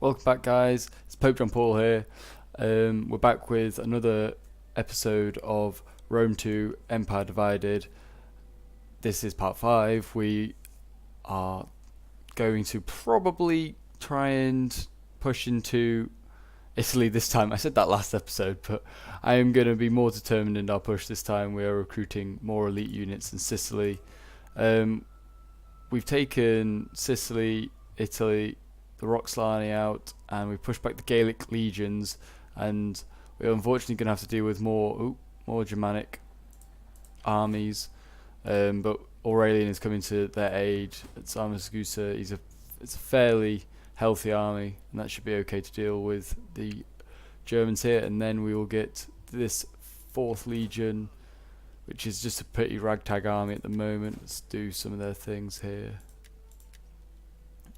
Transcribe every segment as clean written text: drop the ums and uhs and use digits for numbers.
Welcome back, guys. It's Pope John Paul here. We're back with another episode of Rome 2 Empire Divided. This is part 5. We are going to probably try and push into Italy this time. I said that last episode, but I am going to be more determined in our push this time. We are recruiting more elite units in Sicily. We've taken Sicily, Italy, the Roxolani out, and we pushed back the Gaelic legions, and we're unfortunately going to have to deal with more Germanic armies. But Aurelian is coming to their aid. It's Armagusa. It's a fairly healthy army, and that should be okay to deal with the Germans here. And then we will get this 4th Legion, which is just a pretty ragtag army at the moment. Let's do some of their things here.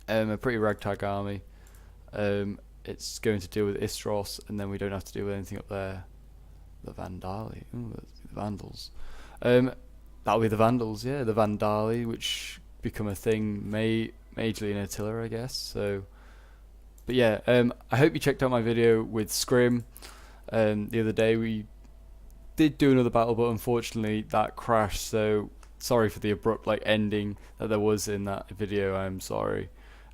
A pretty ragtag army. It's going to deal with Istros, and then we don't have to deal with anything up there. The Vandali. Ooh, the Vandals. That'll be the Vandals, yeah. The Vandali, which become a thing majorly in Attila, I guess. So, but yeah, I hope you checked out my video with Scrim. The other day we did do another battle, but unfortunately that crashed. So sorry for the abrupt ending that there was in that video. I'm sorry.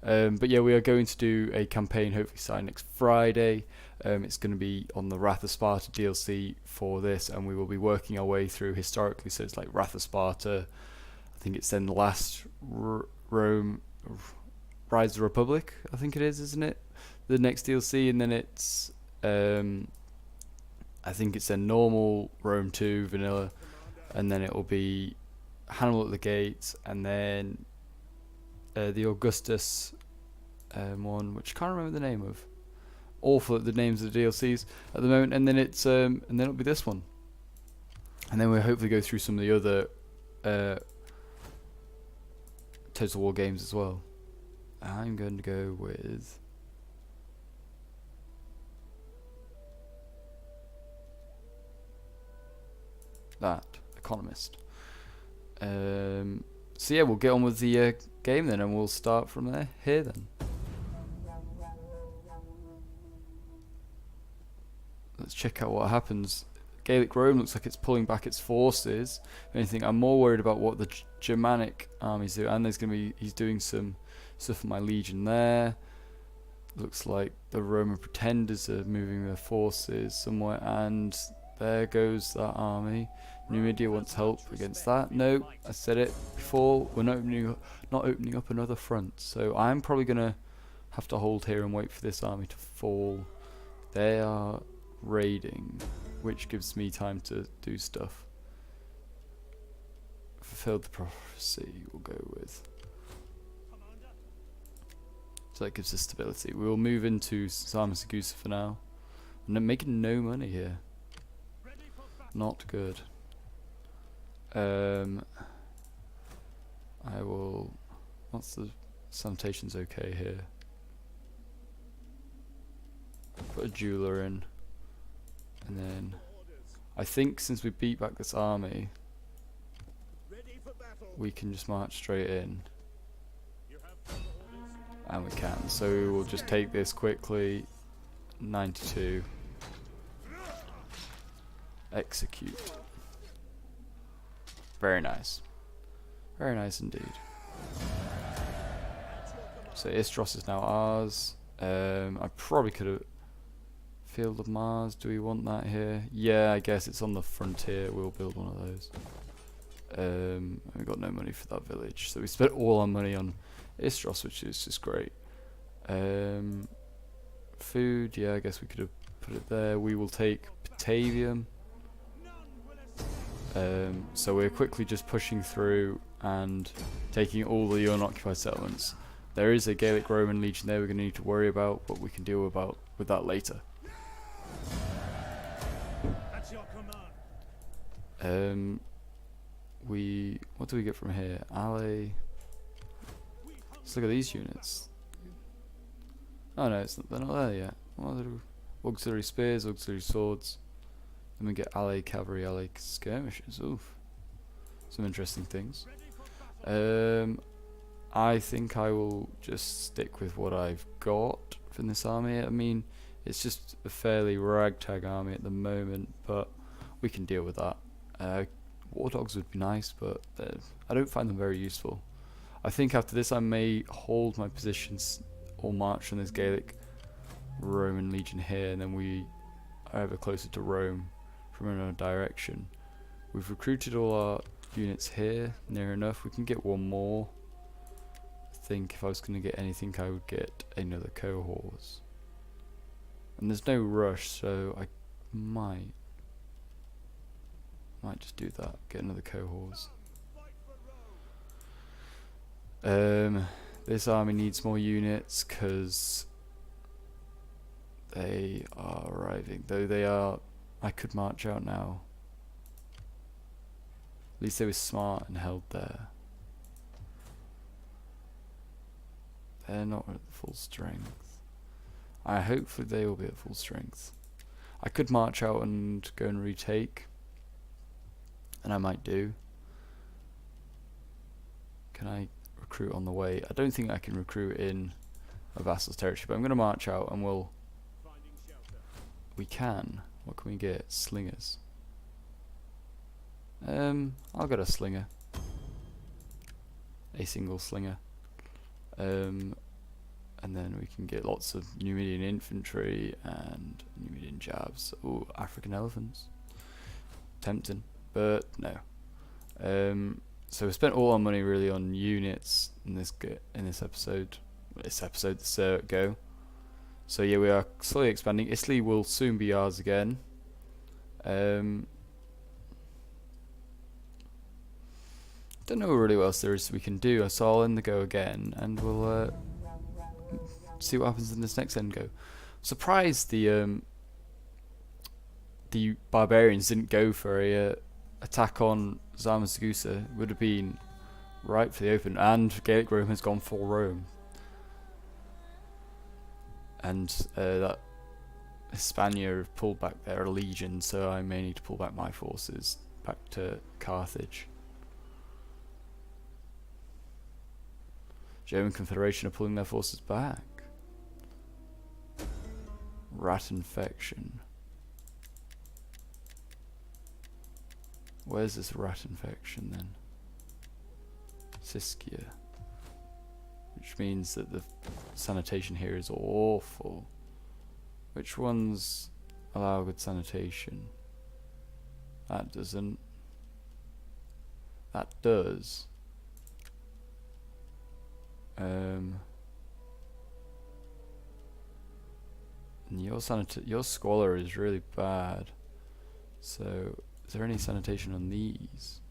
But yeah, we are going to do a campaign, hopefully starting next Friday. It's going to be on the Wrath of Sparta DLC for this, and we will be working our way through historically. So it's like Wrath of Sparta. I think it's then the last Rome, Rise of the Republic. I think it is, isn't it? The next DLC, and then it's I think it's then normal Rome 2 vanilla, and then it will be Hannibal at the Gates, and then the Augustus one, which I can't remember the name of. Awful at the names of the DLCs at the moment. And then it's and then it'll be this one, and then we'll hopefully go through some of the other Total War games as well. I'm going to go with that Economist. So yeah, we'll get on with the game then, and we'll start from there. Here then. Let's check out what happens. Gaelic Rome looks like it's pulling back its forces. If anything, I'm more worried about what the Germanic armies do. And he's doing some stuff for my legion there. Looks like the Roman pretenders are moving their forces somewhere, and there goes that army. Numidia wants help against that. No, I said it before. We're not opening up another front. So I'm probably gonna have to hold here and wait for this army to fall. They are raiding, which gives me time to do stuff. Fulfilled the prophecy. We'll go with. So that gives us stability. We will move into Sarmasagusa for now. I'm making no money here. Not good. I will. What's the sanitation's okay here? Put a jeweler in, and then I think since we beat back this army, we can just march straight in, and we can. So we will just take this quickly. 92. Execute. Very nice. Very nice indeed. So Istros is now ours. I probably could have... Field of Mars, do we want that here? Yeah, I guess it's on the frontier. We'll build one of those. We got no money for that village, so we spent all our money on Istros, which is just great. Food, yeah, I guess we could have put it there. We will take Batavium. So we're quickly just pushing through and taking all the unoccupied settlements. There is a Gaelic Roman legion there we're going to need to worry about, but we can deal with that later. What do we get from here? Ally. Let's look at these units. Oh no, they're not there yet. Auxiliary spears, auxiliary swords. Then we get ally cavalry, ally skirmishers. Oof, some interesting things. I think I will just stick with what I've got from this army. I mean, it's just a fairly ragtag army at the moment, but we can deal with that. War dogs would be nice, but I don't find them very useful. I think after this I may hold my positions or march on this Gaelic Roman Legion here, and then we are ever closer to Rome from another direction. We've recruited all our units here, near enough. We can get one more. I think if I was going to get anything, I would get another cohorts. And there's no rush, so I might just do that, get another cohorts. This army needs more units because they are arriving. Though they are, I could march out now. At least they were smart and held there. They're not at full strength. Hopefully they will be at full strength. I could march out and go and retake, and I might do. Can I recruit on the way? I don't think I can recruit in a vassal's territory, but I'm going to march out and we can. What can we get? Slingers. I'll get a slinger. A single slinger. And then we can get lots of Numidian infantry and Numidian jabs. Ooh, African elephants. Tempting, but no. So we spent all our money really on units in this episode. This go. So yeah, we are slowly expanding. Italy will soon be ours again. Don't know really what else there is we can do, so I'll end the go again, and we'll see what happens in this next end go. Surprised the barbarians didn't go for a attack on Zamazagusa. Would have been right for the open, and Gaelic Rome has gone for Rome, and that Hispania have pulled back their legion, so I may need to pull back my forces back to Carthage. German Confederation are pulling their forces back. Rat infection. Where's this rat infection then? Siskia. Which means that the sanitation here is awful. Which ones allow good sanitation? That doesn't. That does. And your squalor is really bad. So, is there any sanitation on these?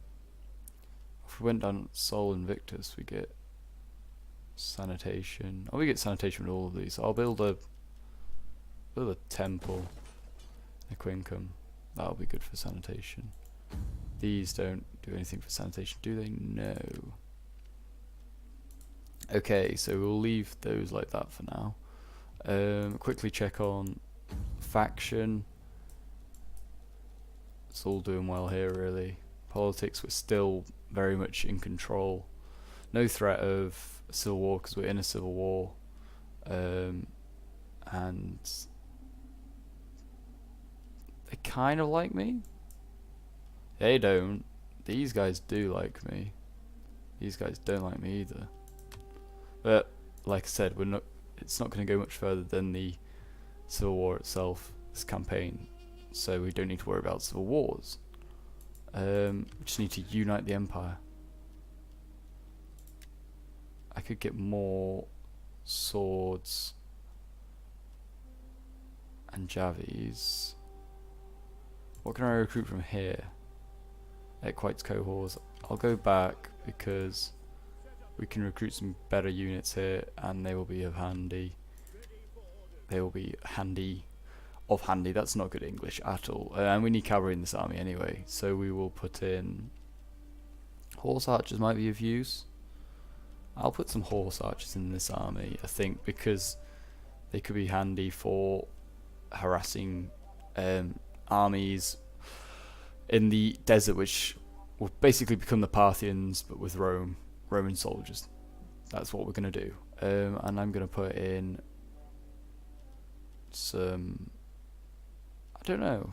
If we went down Sol Invictus, we get sanitation. Oh, we get sanitation with all of these. I'll build a temple, a quincum. That'll be good for sanitation. These don't do anything for sanitation, do they? No. Okay, so we'll leave those like that for now. Quickly check on faction. It's all doing well here, really. Politics, we're still very much in control. No threat of a civil war because we're in a civil war. And they kind of like me. They don't. These guys do like me. These guys don't like me either. But like I said, it's not going to go much further than the civil war itself, this campaign. So we don't need to worry about civil wars. We just need to unite the empire. I could get more swords and javies. What can I recruit from here? Equites cohorts. I'll go back because we can recruit some better units here, and they will be of handy. They will be handy. Of handy, that's not good English at all. And we need cavalry in this army anyway, so we will put in horse archers. Might be of use. I'll put some horse archers in this army, I think, because they could be handy for harassing armies in the desert, which will basically become the Parthians but with Roman soldiers. that's what we're gonna do. And I'm gonna put in some. I don't know.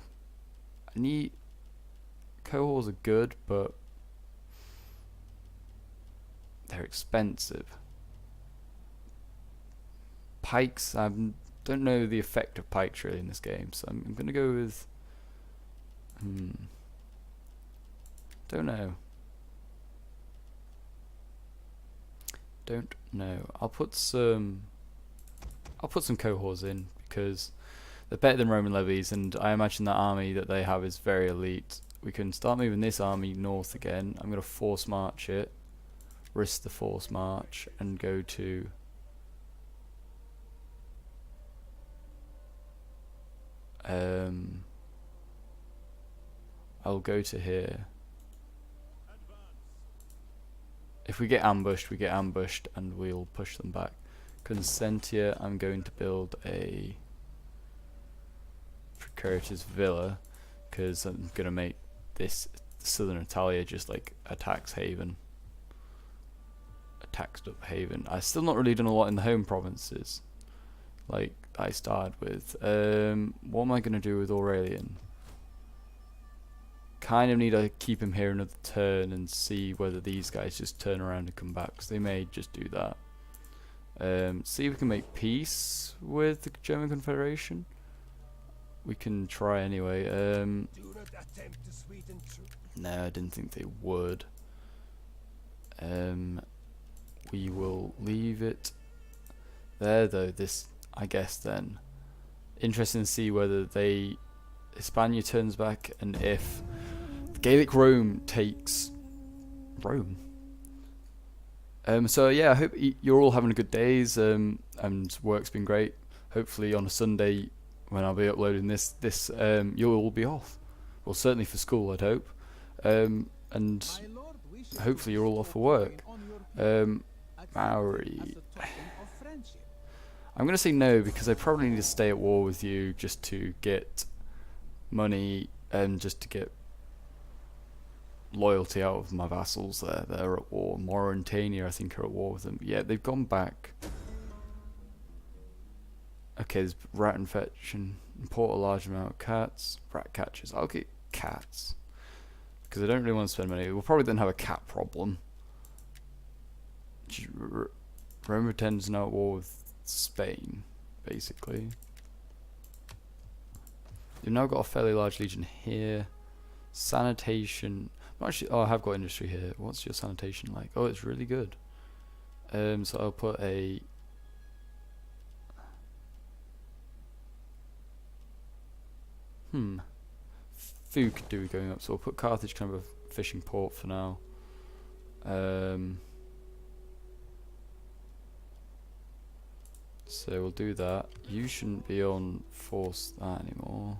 I need cohorts are good, but they're expensive. Pikes, I don't know the effect of pikes really in this game, so I'm gonna go with. Don't know. Don't know. I'll put some cohorts in because they're better than Roman levies, and I imagine that army that they have is very elite. We can start moving this army north again. I'm gonna force march it, risk the force march, and go to. I'll go to here. If we get ambushed, we get ambushed, and we'll push them back. Consentia, I'm going to build a Procurator's Villa, because I'm going to make this southern Italia just like a tax haven. A taxed up haven. I've still not really done a lot in the home provinces, like I started with. What am I going to do with Aurelian? Kind of need to keep him here another turn and see whether these guys just turn around and come back, because they may just do that. See if we can make peace with the German Confederation. We can try anyway. No, I didn't think they would. We will leave it there though. This, I guess, then. Interesting to see whether Hispania turns back, and if Gaelic Rome takes Rome. So yeah, I hope you're all having a good days, and work's been great. Hopefully on a Sunday when I'll be uploading this, you'll all be off. Well, certainly for school, I'd hope. And hopefully you're all off for work. Maori. I'm going to say no, because I probably need to stay at war with you just to get money and just to get loyalty out of my vassals there. They're at war. Mauritania, I think, are at war with them. Yeah, they've gone back. Okay, there's rat and fetch and import a large amount of cats. Rat catchers. I'll get cats, because I don't really want to spend money. We'll probably then have a cat problem. Rome pretends now at war with Spain, basically. You've now got a fairly large legion here. Sanitation. Actually, oh, I have got industry here. What's your sanitation like? Oh, it's really good. So I'll put a. Food could do with going up, so we'll put Carthage kind of a fishing port for now. So we'll do that. You shouldn't be on force that anymore.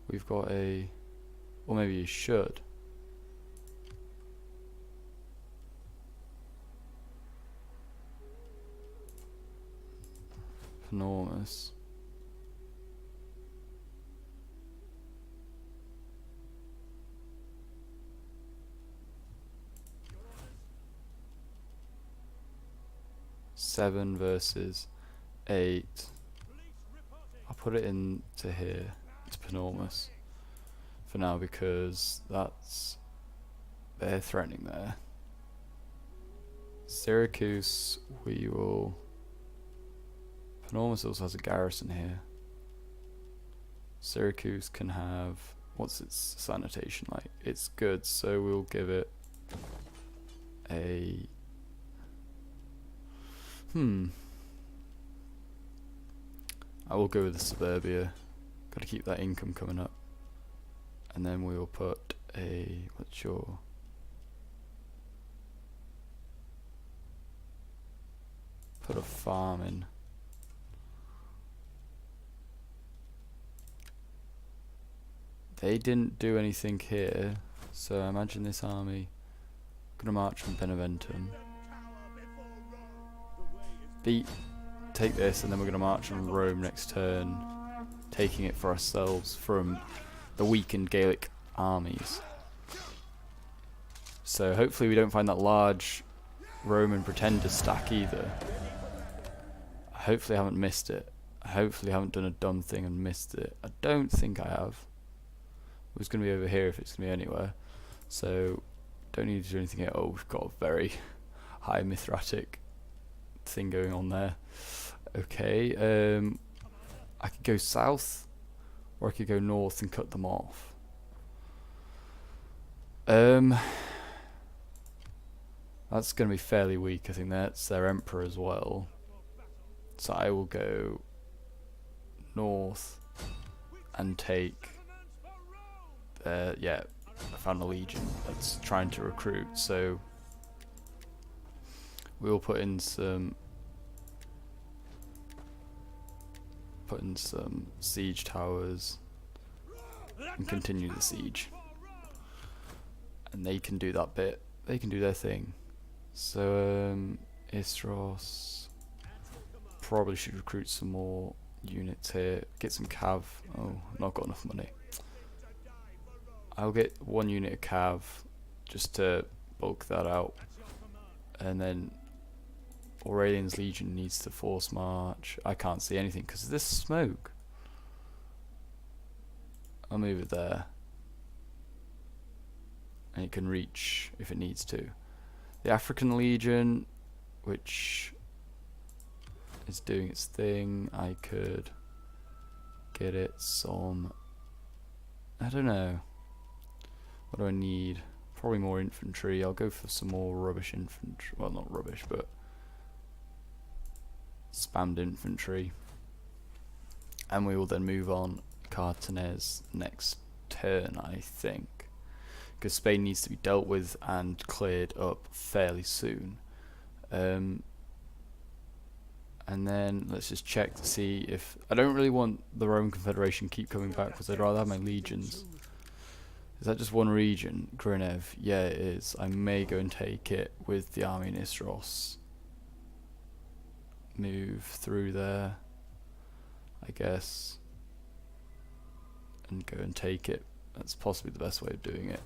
We've got a, or maybe you should. Enormous. Seven versus 8. I'll put it into here. It's enormous for now, because they're threatening there. Syracuse, we will. Enormous also has a garrison here. Syracuse can have, what's its sanitation like? It's good, so we'll give it a. I will go with the suburbia. Got to keep that income coming up. And then we will put a, what's your, put a farm in. They didn't do anything here, so I imagine this army gonna march from Beneventum. Take this, and then we're gonna march on Rome next turn, taking it for ourselves from the weakened Gaelic armies. So hopefully we don't find that large Roman pretender stack either. Hopefully I haven't missed it. Hopefully I haven't done a dumb thing and missed it. I don't think I have. It was going to be over here if it's going to be anywhere. So, don't need to do anything here. Oh, we've got a very high Mithratic thing going on there. Okay, I could go south, or I could go north and cut them off. That's going to be fairly weak. I think that's their emperor as well. So I will go north and take yeah, I found a legion that's trying to recruit, so we will put in some siege towers and continue the siege, and they can do that bit, they can do their thing. So Istros probably should recruit some more units here, get some cav. Oh, not got enough money. I'll get 1 unit of cav just to bulk that out, and then Aurelian's Legion needs to force march. I can't see anything because of this smoke. I'll move it there, and it can reach if it needs to. The African Legion, which is doing its thing, I could get it some, I don't know, what do I need? Probably more infantry. I'll go for some more rubbish infantry. Well, not rubbish, but spammed infantry. And we will then move on Cartanes next turn, I think. Because Spain needs to be dealt with and cleared up fairly soon. And then let's just check to see if... I don't really want the Roman Confederation keep coming back because I'd rather have my legions. Is that just one region? Grinev? Yeah, it is. I may go and take it with the army in Istros. Move through there, I guess, and go and take it. That's possibly the best way of doing it.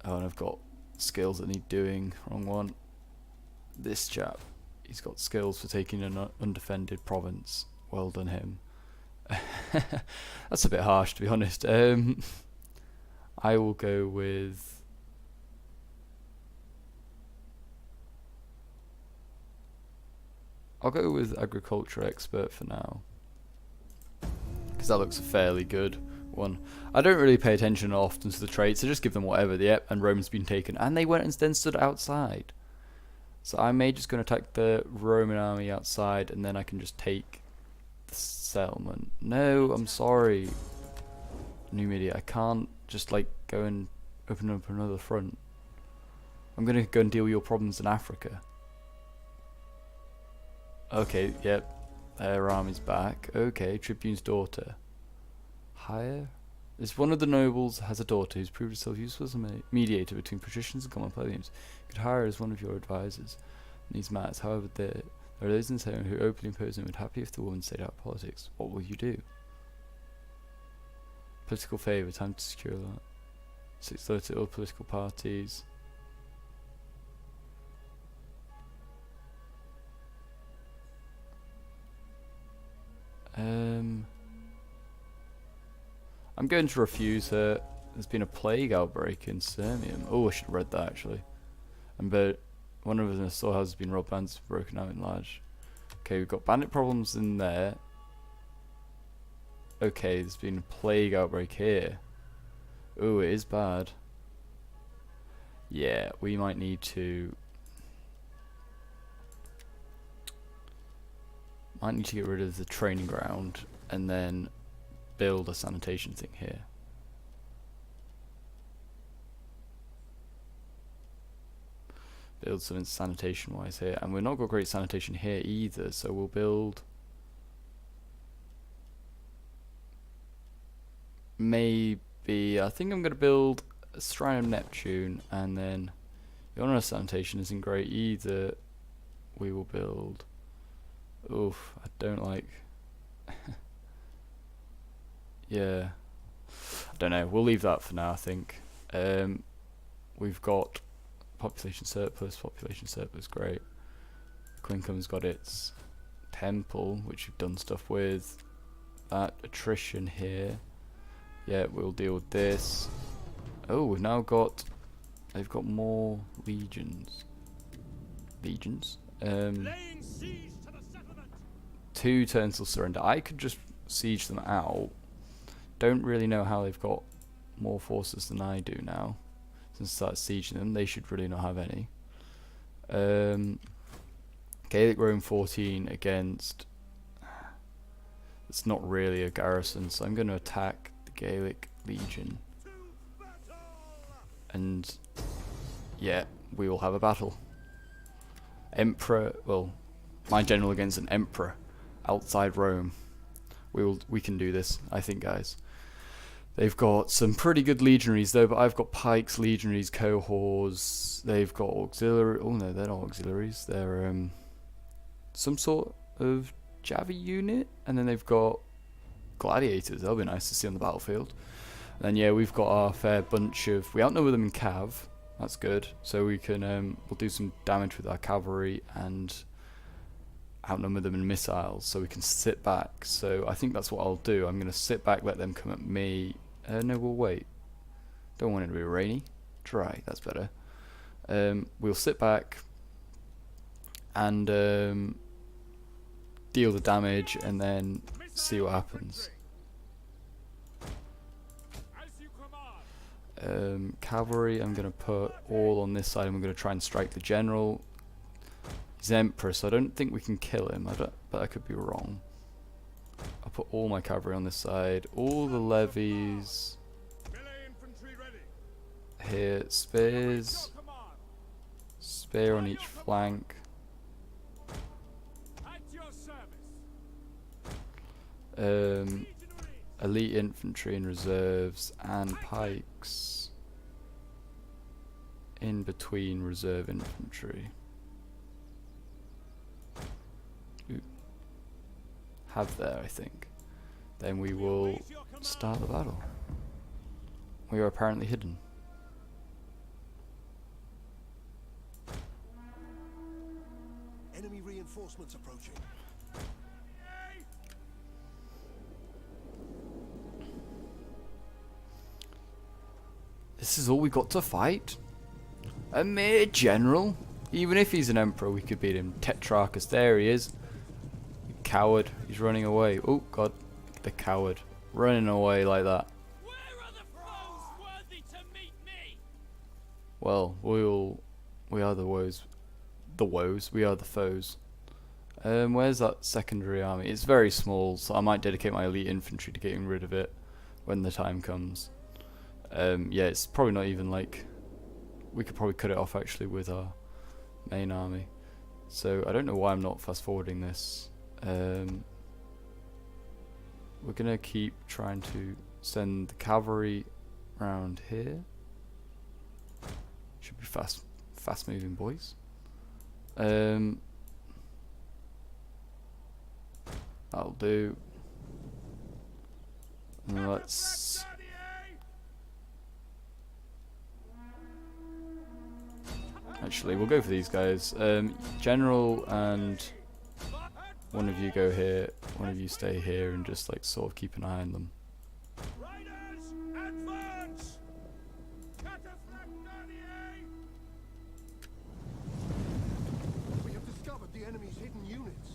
Oh, and I've got skills that need doing. Wrong one. This chap, he's got skills for taking an undefended province. Well done him. That's a bit harsh, to be honest. I will go with... I'll go with agriculture expert for now, because that looks a fairly good one. I don't really pay attention often to the traits, so just give them whatever. Yep, and Rome's been taken, and they went and then stood outside. So I may just go and attack the Roman army outside, and then I can just take the settlement. No, I'm sorry, Numidia. I can't just like go and open up another front. I'm gonna go and deal with your problems in Africa. Okay, yep. Their army's back. Okay, Tribune's daughter. Hire? This one of the nobles has a daughter who's proved herself useful as a mediator between patricians and common plebeians. You could hire her as one of your advisors in these matters. However, there are those in Salem who openly oppose and would happy if the woman stayed out of politics. What will you do? Political favour. Time to secure that. 630 all political parties. I'm going to refuse her. There's been a plague outbreak in Sirmium. Oh, I should have read that actually. But one of the storehouses has been robbed, bandits broken out in large. Okay, we've got bandit problems in there. Okay, there's been a plague outbreak here. Oh, it is bad. Yeah, we might need to... Might need to get rid of the training ground and then build a sanitation thing here. Build something sanitation wise here, and we've not got great sanitation here either, so we'll build maybe, I think I'm going to build a Shrine of Neptune, and then the honor sanitation isn't great either. We will build, oof, I don't like yeah, I don't know, we'll leave that for now. I think we've got population surplus, great. Quincum's got its temple, which we've done stuff with. That attrition here. Yeah, we'll deal with this. Oh, we've now got... They've got more legions. Legions? Laying siege to the settlement. 2 turns till surrender. I could just siege them out. Don't really know how they've got more forces than I do now. Since I started sieging them, they should really not have any. Gaelic Rome 14 against... It's not really a garrison, so I'm going to attack the Gaelic Legion. And yeah, we will have a battle. Emperor, well, my general against an emperor outside Rome. We can do this, I think, guys. They've got some pretty good legionaries though, but I've got pikes, legionaries, cohorts. They've got auxiliary. Oh no, they're not auxiliaries. They're some sort of Javi unit, and then they've got gladiators. That'll be nice to see on the battlefield. And then yeah, we've got our fair bunch of. We outnumber them in cav. That's good. So we can we'll do some damage with our cavalry and outnumber them in missiles. So we can sit back. So I think that's what I'll do. I'm gonna sit back, let them come at me. No, we'll wait. Don't want it to be rainy. Dry. That's better. We'll sit back and deal the damage and then see what happens. Cavalry, I'm going to put all on this side and we're going to try and strike the general. He's emperor, so I don't think we can kill him, but I could be wrong. I'll put all my cavalry on this side, all the levies here, spears, spear on each flank. Elite infantry and reserves and pikes in between reserve infantry. Ooh. Have there, I think. Then we will start the battle. We are apparently hidden. Enemy reinforcements approaching. This is all we got to fight? A mere general? Even if he's an emperor, we could beat him. Tetrarchus, there he is. Coward, he's running away. Oh god, the coward. Running away like that. Where are the foes worthy to meet me? Well, we are the woes. We are the foes. Where's that secondary army? It's very small, so I might dedicate my elite infantry to getting rid of it when the time comes. Yeah, it's probably not even like... We could probably cut it off actually with our main army. So I don't know why I'm not fast forwarding this. We're gonna keep trying to send the cavalry around here. Should be fast moving boys. That'll do. And let's... Actually, we'll go for these guys. General and one of you go here, one of you stay here, and just like sort of keep an eye on them. Riders, advance! We have discovered the enemy's hidden units.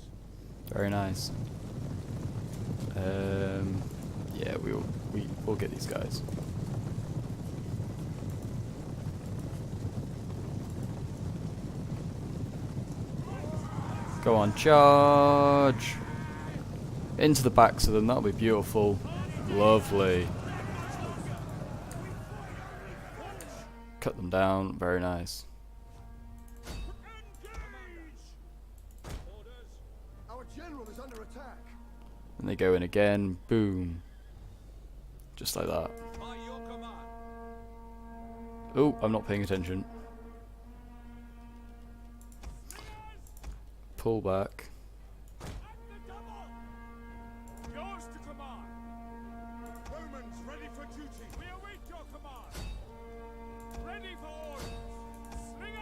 Very nice. Yeah, we'll get these guys. Go on, charge! Into the backs of them, that'll be beautiful. Lovely. Cut them down, very nice. Our general is under attack. And they go in again, boom. Just like that. By your command. Oh, I'm not paying attention. Pull back. At the double. Yours to command. Romans ready for duty. We await your command. Ready for orders. Sling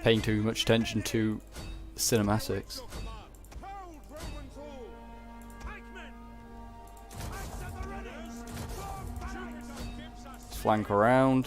paying too much attention to cinematics. Let's flank around.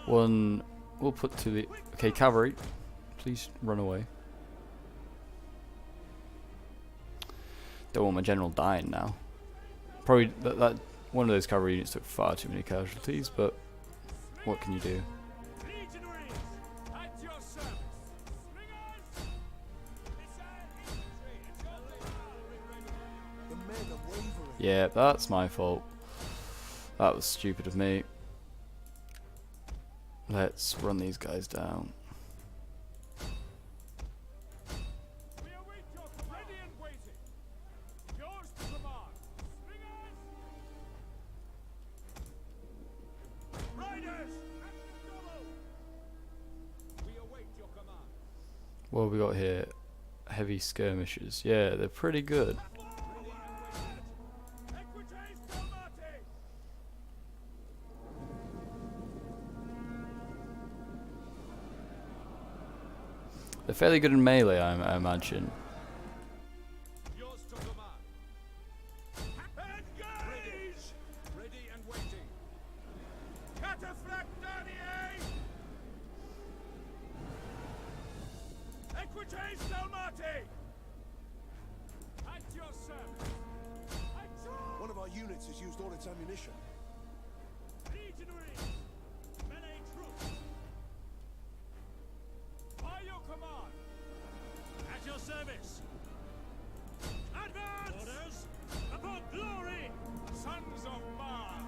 One, we'll put to the, okay, cavalry, please run away. Don't want my general dying now. Probably that one of those cavalry units took far too many casualties, but what can you do? Yeah, that's my fault. That was stupid of me. Let's run these guys down. What have we got here? Heavy skirmishers. Yeah, they're pretty good. They're fairly good in melee, I imagine. One of our units has used all its ammunition. Service. Advance! Orders! Upon glory! Sons of Mars!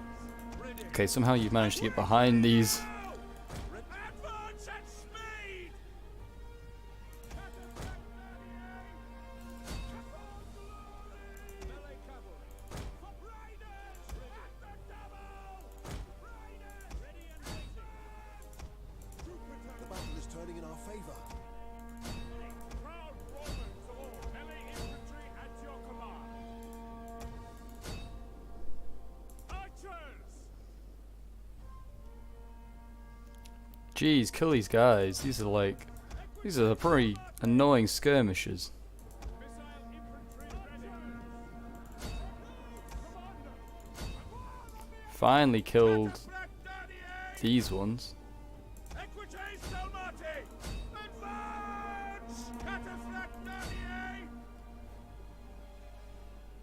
Ready. Okay, somehow you've managed to get behind these. Advance at speed! Melee cavalry! Riders! At the double! Riders! Ready and waiting! The battle is turning in our favor. Jeez, kill these guys. These are pretty annoying skirmishers. Finally killed these ones.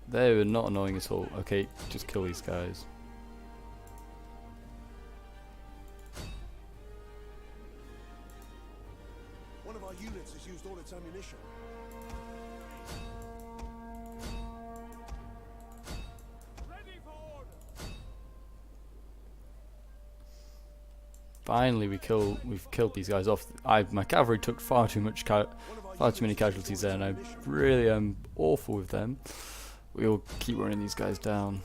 They were not annoying at all. Okay, just kill these guys. One of our units has used all its ammunition. Ready for order! Finally, we've killed these guys off. My cavalry took far too many casualties there, and I really am awful with them. We'll keep running these guys down.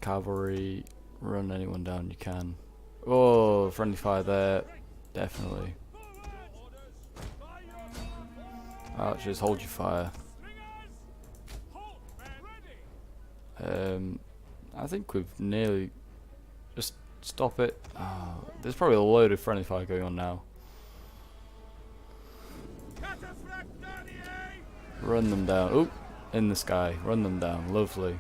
Cavalry, run anyone down you can. Oh, friendly fire there, definitely. Archers, hold your fire. I think we've nearly just stop it. Oh, there's probably a load of friendly fire going on now. Run them down. Oh, in the sky. Run them down. Lovely.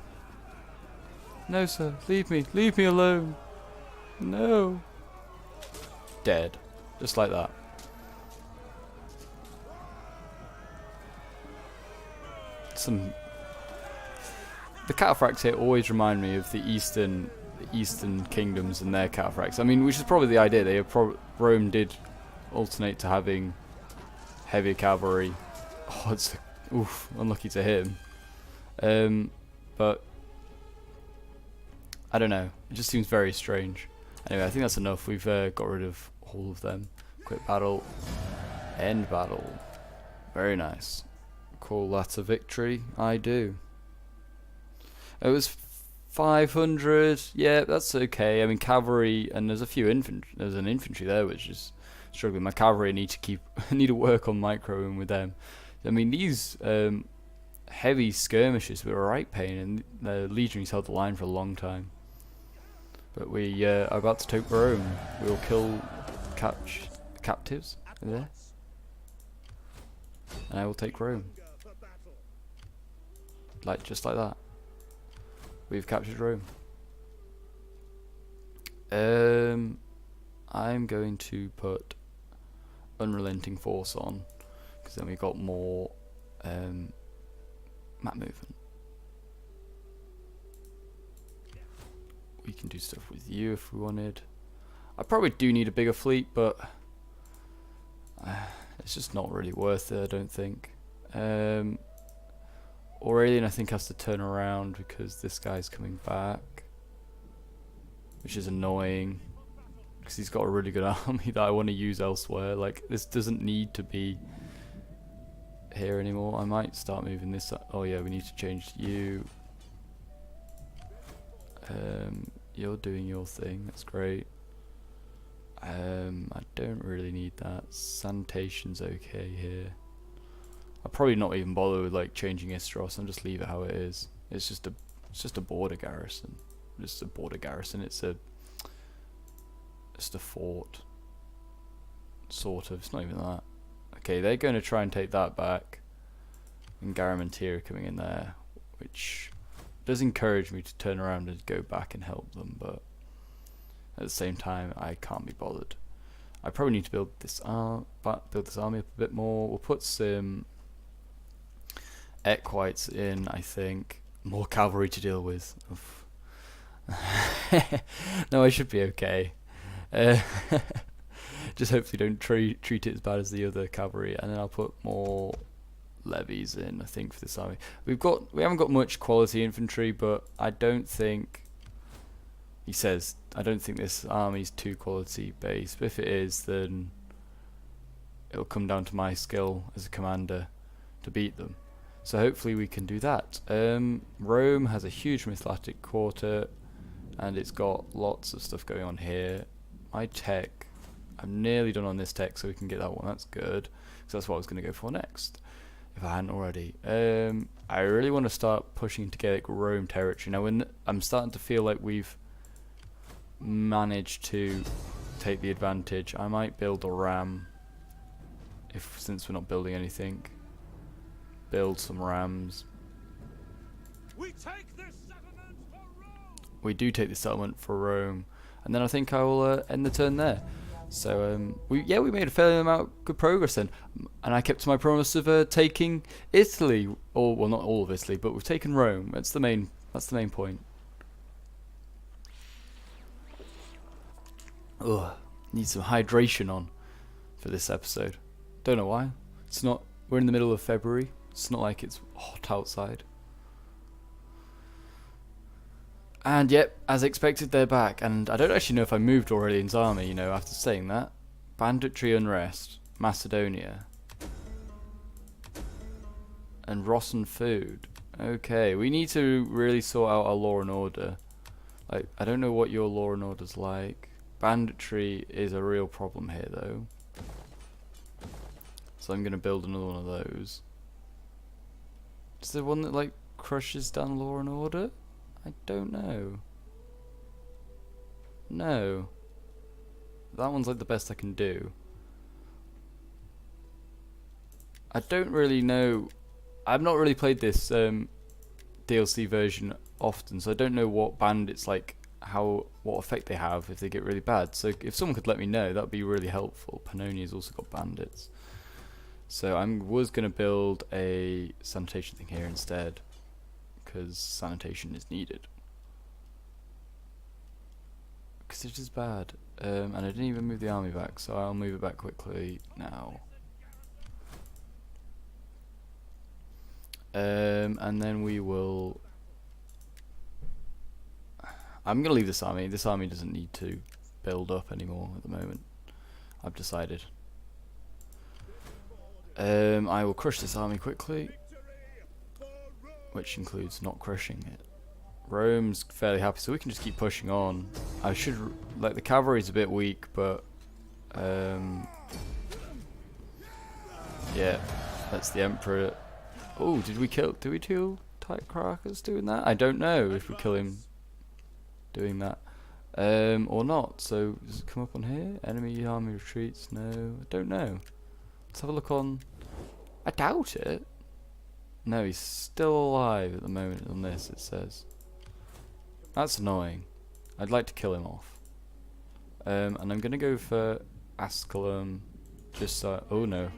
No, sir. Leave me. Leave me alone. No. Dead. Just like that. The cataphracts here always remind me of the Eastern kingdoms and their cataphracts. I mean, which is probably the idea. Rome did alternate to having heavier cavalry. Oh, it's unlucky to him. But I don't know. It just seems very strange. Anyway, I think that's enough. We've got rid of all of them. Quit battle. End battle. Very nice. Call that a victory. I do. It was 500. Yeah, that's okay. I mean, cavalry, and there's a few infantry. There's an infantry there which is struggling. My cavalry need to keep need to work on microing with them. I mean, these heavy skirmishes were a right pain, and the legionaries held the line for a long time. But we are about to take Rome. We will kill captives there, and I will take Rome. Just like that. We've captured Rome. I'm going to put Unrelenting Force on, because then we got more map movement. We can do stuff with you if we wanted. I probably do need a bigger fleet, but it's just not really worth it, I don't think. Aurelian, I think, has to turn around because this guy's coming back, which is annoying because he's got a really good army that I want to use elsewhere. Like, this doesn't need to be here anymore. I might start moving this up. Oh yeah, we need to change you. You're doing your thing, that's great. I don't really need that. Sanitation's okay here. I'll probably not even bother with like changing Istros and just leave it how it is. It's just a border garrison. Just a border garrison. It's just a fort. Sort of. It's not even that. Okay, they're going to try and take that back. And Garamantia are coming in there, which does encourage me to turn around and go back and help them, but at the same time I can't be bothered. I probably need to build this army up a bit more. We'll put some Equites in, I think. More cavalry to deal with. No, I should be okay. Just hopefully don't treat it as bad as the other cavalry, and then I'll put more levies in, I think, for this army. We haven't got much quality infantry, but I don't think, he says, I don't think this army's too quality based, but if it is, then it'll come down to my skill as a commander to beat them. So hopefully we can do that. Rome has a huge Mythalatic quarter, and it's got lots of stuff going on here. My tech, I'm nearly done on this tech, so we can get that one. That's good, because that's what I was going to go for next, if I hadn't already. I really want to start pushing into Gaelic Rome territory. Now, when I'm starting to feel like we've managed to take the advantage, I might build a ram, since we're not building anything. Build some rams. We take this settlement for Rome. We do take the settlement for Rome, and then I think I will end the turn there. So we made a fair amount of good progress then, and I kept to my promise of taking Italy, or well, not all of Italy, but we've taken Rome. That's the main point. Ugh, need some hydration on for this episode. Don't know why. It's not. We're in the middle of February. It's not like it's hot outside. And yep, as expected, they're back. And I don't actually know if I moved Aurelian's army, after saying that. Banditry Unrest, Macedonia. And Rossen Food. Okay, we need to really sort out our law and order. Like, I don't know what your law and order's like. Banditry is a real problem here, though. So I'm going to build another one of those. Is there one that, like, crushes down law and order? I don't know. No. That one's like the best I can do. I don't really know. I've not really played this DLC version often, so I don't know what bandits like, what effect they have if they get really bad. So if someone could let me know, that would be really helpful. Pannonia's also got bandits. So I was going to build a sanitation thing here instead, because sanitation is needed. Because it is bad. And I didn't even move the army back, so I'll move it back quickly now. And then we will... I'm going to leave this army. This army doesn't need to build up anymore at the moment. I've decided. I will crush this army quickly, which includes not crushing it. Rome's fairly happy, so we can just keep pushing on. I should like the cavalry's a bit weak, but yeah, that's the emperor. Oh, did we kill Tychicus doing that? I don't know if we kill him doing that or not. So does it come up on here? Enemy army retreats? No, I don't know. Let's have a look on. I doubt it. No, he's still alive at the moment on this, it says. That's annoying. I'd like to kill him off. And I'm going to go for Asculum. Just so... Oh, no.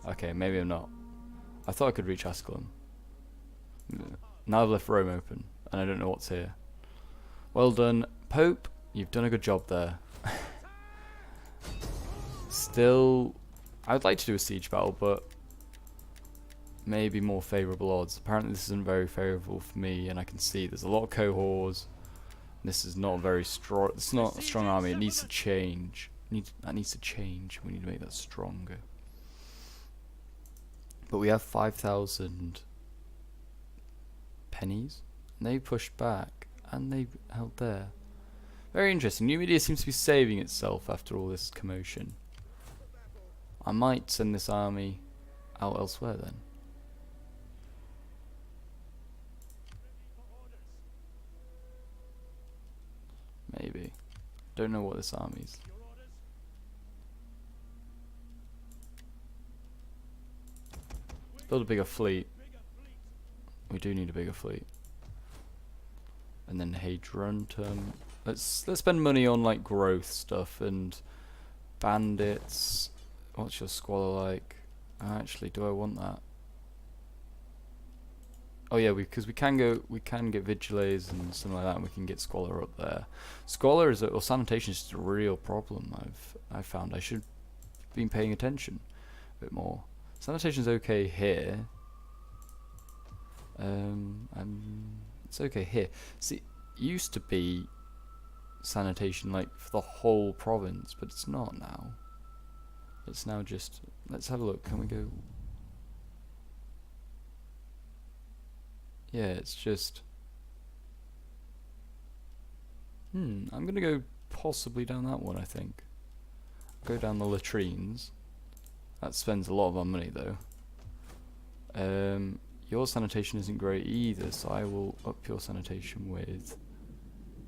Okay, maybe I'm not. I thought I could reach Asculum. Now I've left Rome open, and I don't know what's here. Well done, Pope. You've done a good job there. Still... I'd like to do a siege battle, but... maybe more favourable odds. Apparently this isn't very favourable for me, and I can see there's a lot of cohorts. This is not very strong. It's not a strong army. It needs to change. That needs to change. We need to make that stronger. But we have 5,000 pennies, and they pushed back, and they held there. Very interesting. Numidia seems to be saving itself after all this commotion. I might send this army out elsewhere then. Maybe. Don't know what this army's. Build a bigger fleet. We do need a bigger fleet. And then Hadrontum. Let's spend money on like growth stuff and bandits. What's your squalor like? Actually, do I want that? Oh yeah, because we can get vigiles and something like that, and we can get squalor up there. Squalor is or sanitation is just a real problem. I've found I should have been paying attention a bit more. Sanitation's okay here. It's okay here. See, it used to be sanitation like for the whole province, but it's not now. It's now just. Let's have a look. Can we go? Yeah, it's just. I'm gonna go possibly down that one. I think. Go down the latrines. That spends a lot of our money though. Your sanitation isn't great either, so I will up your sanitation with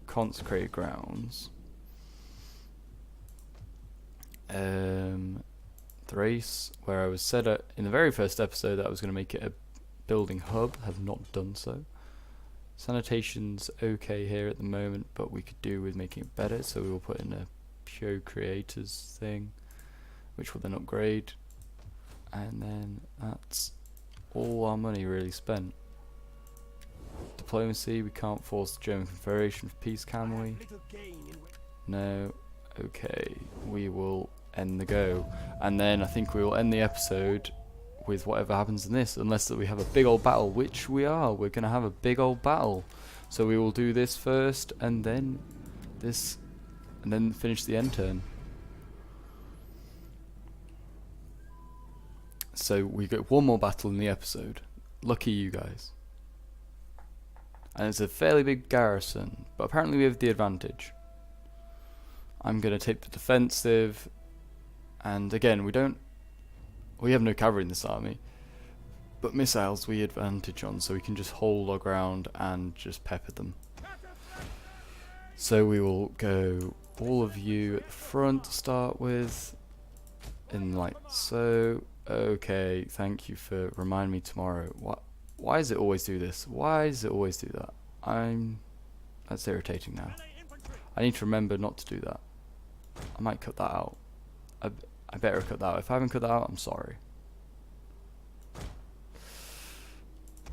consecrated grounds. Thrace, where I was said in the very first episode that I was going to make it a building hub, have not done so. Sanitation's okay here at the moment, but we could do with making it better, so we will put in a pure creators thing, which will then upgrade, and then that's all our money really spent. Diplomacy, we can't force the German Confederation for peace, can we? No. Okay, we will end the go, and then I think we will end the episode with whatever happens in this, unless that we have a big old battle, which we are. We're going to have a big old battle, so we will do this first, and then this, and then finish the end turn. So we get one more battle in the episode. Lucky you guys. And it's a fairly big garrison, but apparently we have the advantage. I'm going to take the defensive, and again we have no cavalry in this army, but missiles we advantage on, so we can just hold our ground and just pepper them. So we will go all of you at the front to start with, in like so. Okay, thank you for reminding me tomorrow. Why does it always do this? Why does it always do that? That's irritating now. I need to remember not to do that. I might cut that out. I better cut that out. If I haven't cut that out, I'm sorry.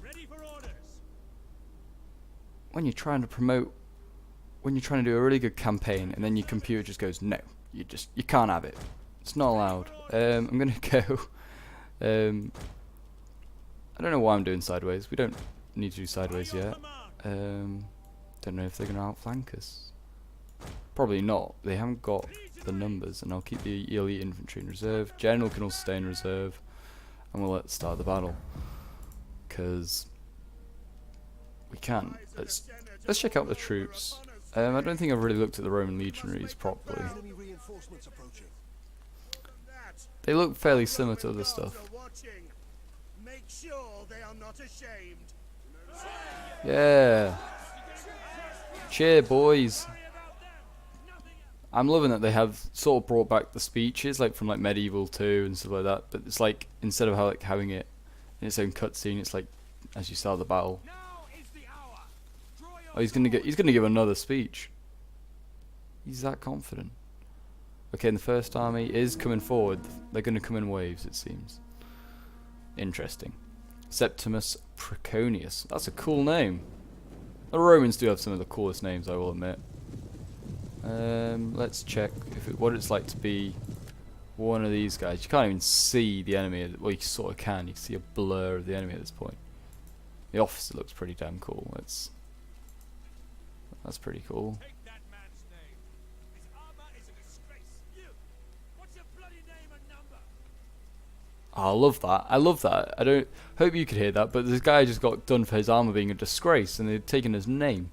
Ready for orders. When you're trying to do a really good campaign, and then your computer just goes, no, you can't have it. It's not allowed. I'm gonna go. I don't know why I'm doing sideways. We don't need to do sideways yet. Don't know if they're gonna outflank us. Probably not. They haven't got the numbers, and I'll keep the elite infantry in reserve. General can also stay in reserve, and we'll let's start the battle, because we can. Let's check out the troops. I don't think I've really looked at the Roman legionaries properly. Enemy reinforcements approaching. They look fairly similar to other stuff. Make sure they are not ashamed. Yeah. Cheer, boys. I'm loving that they have sort of brought back the speeches, like from like Medieval 2 and stuff like that. But it's like instead of having it in its own cutscene, it's like as you start the battle. Now is the hour. Oh, he's gonna give another speech. He's that confident. Okay, and the first army is coming forward. They're gonna come in waves, it seems. Interesting. Septimus Preconius. That's a cool name. The Romans do have some of the coolest names, I will admit. Let's check what it's like to be one of these guys. You can't even see the enemy. Well, you sort of can. You can see a blur of the enemy at this point. The officer looks pretty damn cool. That's pretty cool. Take that man's name. His armor is a disgrace. You. What's your bloody name and number? Oh, I love that. I love that. I don't hope you could hear that, but this guy just got done for his armor being a disgrace, and they've taken his name.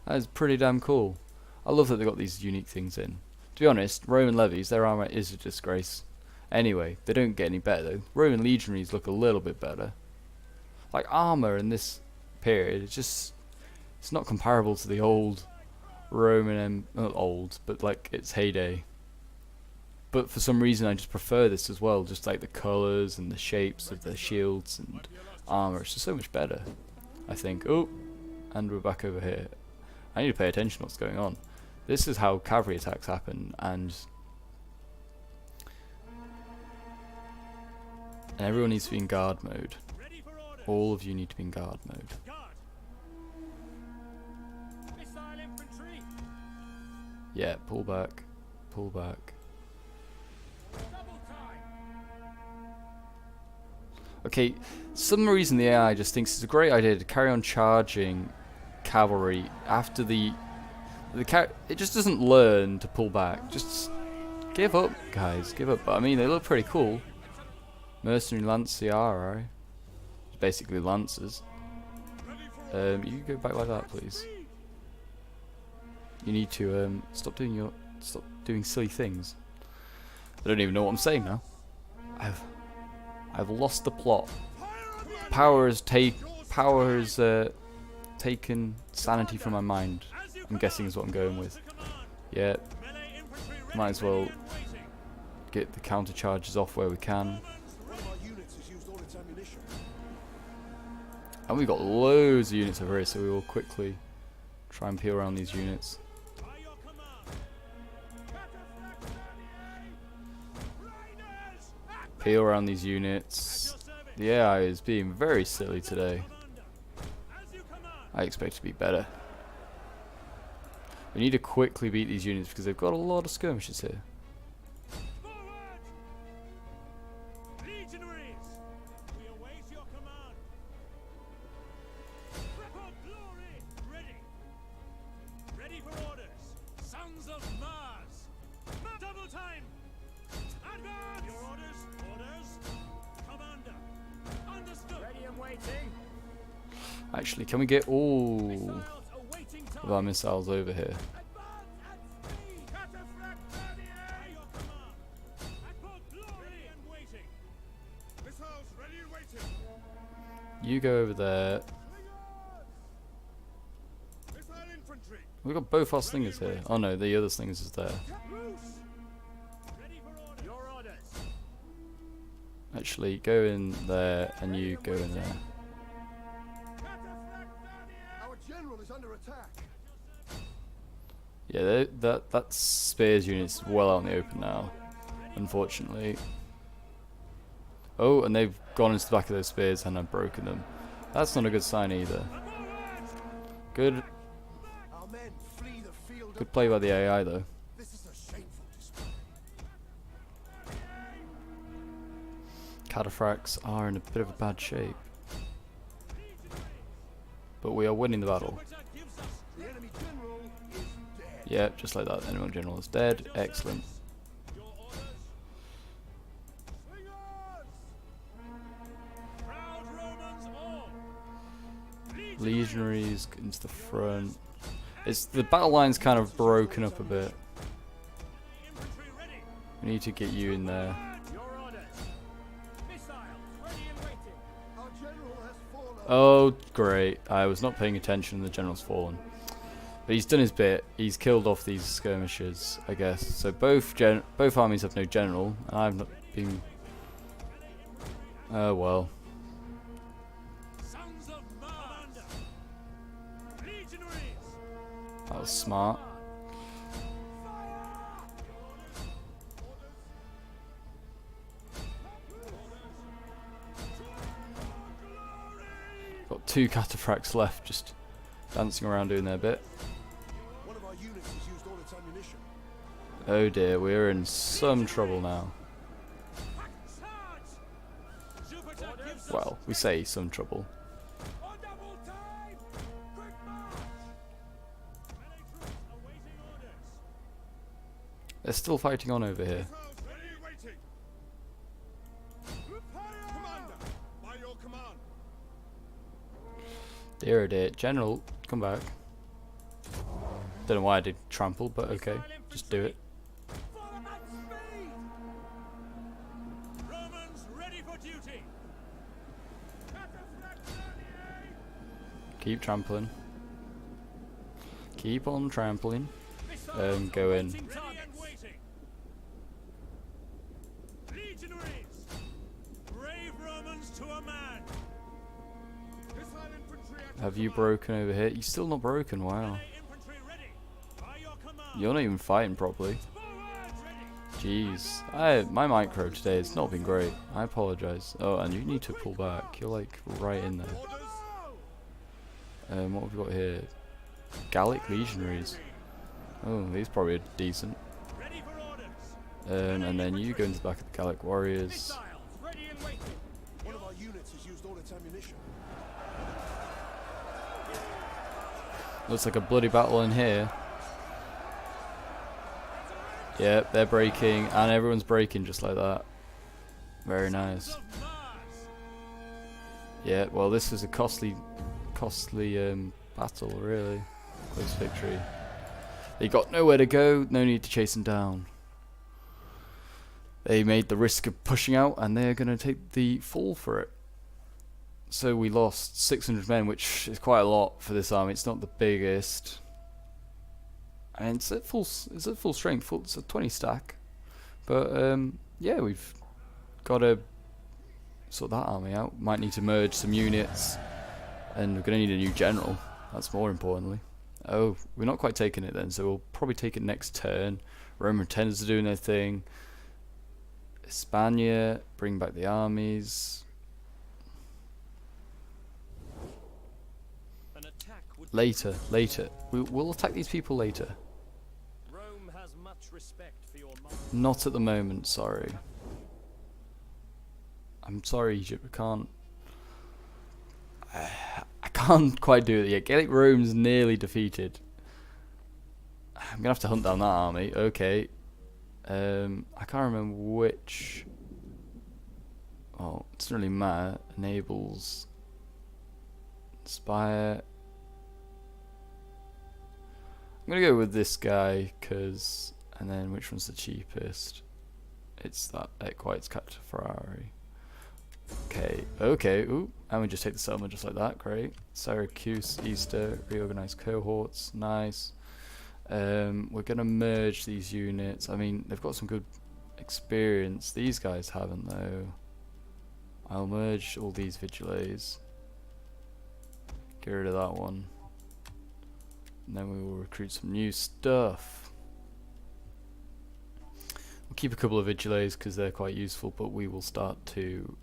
That is pretty damn cool. I love that they got these unique things in. To be honest, Roman levies, their armor is a disgrace. Anyway, they don't get any better though. Roman legionaries look a little bit better. Like armor in this period, it's not comparable to the old Roman, not old, but like its heyday. But for some reason I just prefer this as well, just like the colours and the shapes of the shields and armour. It's just so much better, I think. Oh, and we're back over here. I need to pay attention to what's going on. This is how cavalry attacks happen, and everyone needs to be in guard mode. Ready for order. All of you need to be in guard mode. Guard. Missile infantry. Yeah, pull back. Pull back. Double time. Okay, some reason the AI just thinks it's a great idea to carry on charging cavalry after it just doesn't learn to pull back. Just give up, guys, give up. But I mean, they look pretty cool. Mercenary Lanciari, basically lancers. You can go back like that, please. You need to stop doing silly things. I don't even know what I'm saying now. I've lost the plot. Power has taken sanity from my mind. I'm guessing is what I'm going with. Yeah, might as well get the counter charges off where we can. One of our units has used all its ammunition. And we've got loads of units over here, so we will quickly try and peel around these units. By your command. Riders. Peel around these units. The AI is being very silly today. As you command. I expect to be better. We need to quickly beat these units because they've got a lot of skirmishes here. Forward. Legionaries. We await your command. Record glory. Ready. Ready for orders. Sons of Mars. Double time. Advance. Your orders. Orders. Commander. Understood. Ready and waiting. Actually, can we get all Missiles awaiting of time. our missiles over here? Advance at speed. Cataphract by your command. Record glory and waiting. Missiles ready and waiting. You go over there. Missile infantry. We've got both our slingers here. Oh no, the other slingers is there. Loose. Ready for orders. Your orders. Actually, go in there and you go in there. Our general is under attack. Yeah, that Spears unit's well out in the open now, unfortunately. Oh, and they've gone into the back of those spears and have broken them. That's not a good sign either. Good Our men flee the field. good play by the AI though. This is a shameful display. Cataphracts are in a bit of a bad shape. But we are winning the battle. The enemy general is dead. Yeah, just like that. The enemy general is dead. Excellent. Your orders. Swingers. Proud Romans all. Legionaries into the front. It's the battle line's kind of broken up a bit. Infantry ready. We need to get you in there. Your orders. Missiles ready and waiting. Our general has fallen. Oh, great. I was not paying attention. The general's fallen. But he's done his bit. He's killed off these skirmishers, I guess. So both armies have no general, and I've not been... Oh, well. Sons of Mars. Legionaries. That was smart. Got 2 cataphracts left, just dancing around doing their bit. One of our units has used all its ammunition. Oh dear, we're in some trouble now. Charge. Jupiter gives us Well, we say some trouble. on double time. Quick march. Melee troops awaiting orders. They're still fighting on over here. Missiles ready and waiting. Fire! Commander, by your command. Dear oh dear. General, come back. Don't know why I did trample, but okay. Just do it. Fall at speed. Romans ready for duty. Cataphractani. Keep trampling. Keep on trampling. Missiles Go in. awaiting targets. Ready and waiting. Legionaries, brave Romans to a man. Missile infantry at Have your you command. broken over here? You're still not broken, wow. Melee infantry ready. By your command. You're not even fighting properly. Forward ready. Jeez. My micro today has not been great. I apologise. Oh, and you need to pull back. You're like right in there. Orders. What have we got here? Gallic Legionaries. Oh, these probably are decent. Ready for orders. And then you go into the back of the Gallic Warriors. Missiles ready and waiting. One of our units has used all its ammunition. Looks like a bloody battle in here. Yep, they're breaking, and everyone's breaking just like that. Very nice. Sons of Mars. Yeah, well, this was a costly battle, really. Close victory. They got nowhere to go, no need to chase them down. They made the risk of pushing out, and they're going to take the fall for it. So we lost 600 men, which is quite a lot for this army. It's not the biggest. And it's at full strength, it's a 20 stack. But yeah, we've got to sort that army out. Might need to merge some units, and we're going to need a new general. That's more importantly. Oh, we're not quite taking it then, so we'll probably take it next turn. Roman tenders are doing their thing. Hispania, bring back the armies. An attack would Later. We'll attack these people later. Rome has much respect for your Not at the moment, sorry. I'm sorry, Egypt, I can't quite do it yet. Gallic Rome's nearly defeated. I'm gonna have to hunt down that army. Okay. I can't remember which. Oh, it doesn't really matter. Enables. Inspire. I'm gonna go with this guy, and then which one's the cheapest? It's that Equites Captain Ferrari. Okay, ooh, and we just take the settlement just like that, great. Syracuse, Easter, reorganized cohorts, nice. We're gonna merge these units. I mean, they've got some good experience. These guys haven't though. I'll merge all these vigiles. Get rid of that one. And then we will recruit some new stuff. We'll keep a couple of vigiles because they're quite useful, but we will start to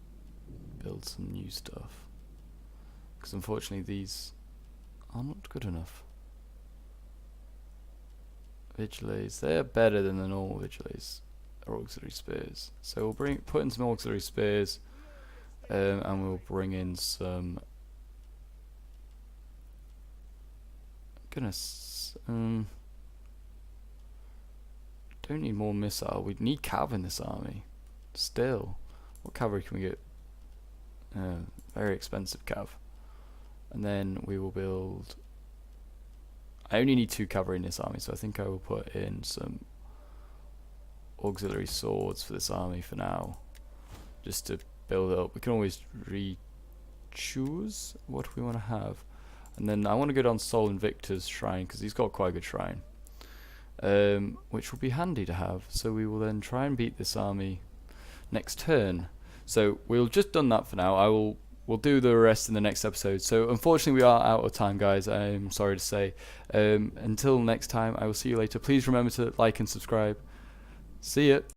build some new stuff. Because unfortunately these are not good enough. Vigiles, they're better than the normal vigiles or auxiliary spears. So we'll put in some auxiliary spears, and we'll bring in some. Goodness, don't need more missile. We need cav in this army. Still, what cavalry can we get? Very expensive cav. and then we will build. I only need 2 cavalry in this army, so I think I will put in some auxiliary swords for this army for now, just to build it up. We can always re-choose what we want to have, and then I want to go down Sol Invictus shrine because he's got quite a good shrine, which will be handy to have. So we will then try and beat this army next turn. So we'll just done that for now. We'll do the rest in the next episode. So unfortunately we are out of time, guys. I'm sorry to say. Until next time, I will see you later. Please remember to like and subscribe. See ya.